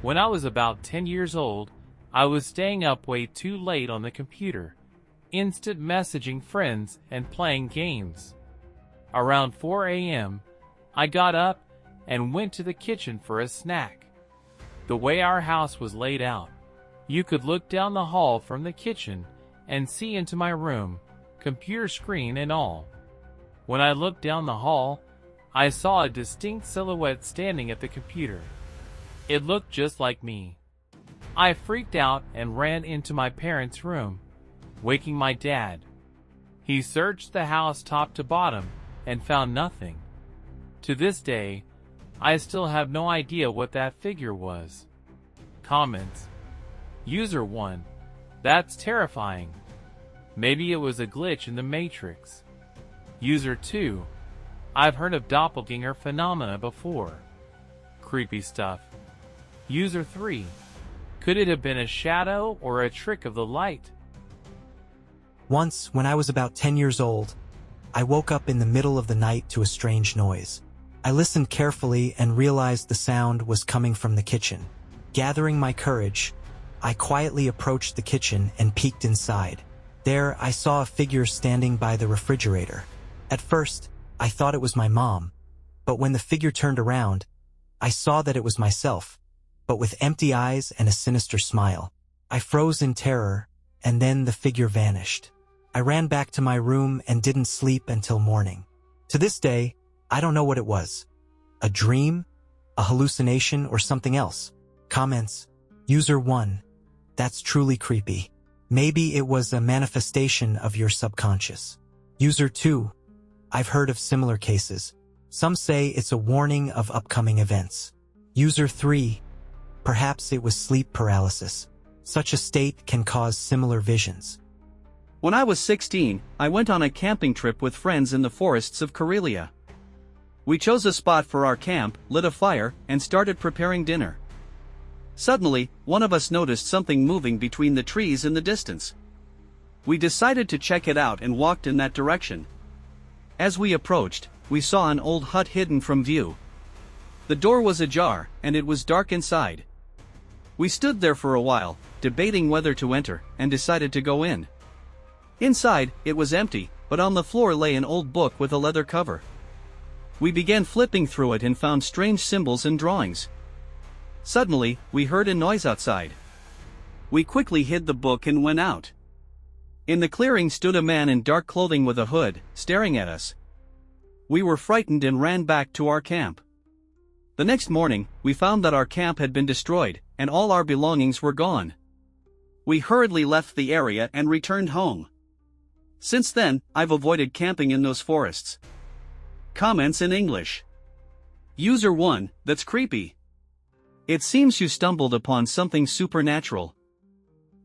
When I was about 10 years old, I was staying up way too late on the computer, instant messaging friends and playing games. Around 4 a.m., I got up and went to the kitchen for a snack. The way our house was laid out, you could look down the hall from the kitchen and see into my room, computer screen and all. When I looked down the hall, I saw a distinct silhouette standing at the computer. It looked just like me. I freaked out and ran into my parents' room, waking my dad. He searched the house top to bottom and found nothing. To this day, I still have no idea what that figure was. Comments. User 1. That's terrifying. Maybe it was a glitch in the Matrix. User 2. I've heard of doppelganger phenomena before. Creepy stuff. User 3. Could it have been a shadow or a trick of the light? Once, when I was about 10 years old, I woke up in the middle of the night to a strange noise. I listened carefully and realized the sound was coming from the kitchen. Gathering my courage, I quietly approached the kitchen and peeked inside. There, I saw a figure standing by the refrigerator. At first, I thought it was my mom, but when the figure turned around, I saw that it was myself, but with empty eyes and a sinister smile. I froze in terror, and then the figure vanished. I ran back to my room and didn't sleep until morning. To this day, I don't know what it was. A dream? A hallucination or something else? Comments. User 1. That's truly creepy. Maybe it was a manifestation of your subconscious. User 2. I've heard of similar cases. Some say it's a warning of upcoming events. User 3. Perhaps it was sleep paralysis. Such a state can cause similar visions. When I was 16, I went on a camping trip with friends in the forests of Karelia. We chose a spot for our camp, lit a fire, and started preparing dinner. Suddenly, one of us noticed something moving between the trees in the distance. We decided to check it out and walked in that direction. As we approached, we saw an old hut hidden from view. The door was ajar, and it was dark inside. We stood there for a while, debating whether to enter, and decided to go in. Inside, it was empty, but on the floor lay an old book with a leather cover. We began flipping through it and found strange symbols and drawings. Suddenly, we heard a noise outside. We quickly hid the book and went out. In the clearing stood a man in dark clothing with a hood, staring at us. We were frightened and ran back to our camp. The next morning, we found that our camp had been destroyed, and all our belongings were gone. We hurriedly left the area and returned home. Since then, I've avoided camping in those forests. Comments in English. User 1, that's creepy. It seems you stumbled upon something supernatural.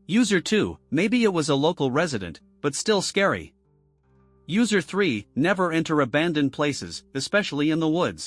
User 2, maybe it was a local resident, but still scary. User 3, never enter abandoned places, especially in the woods.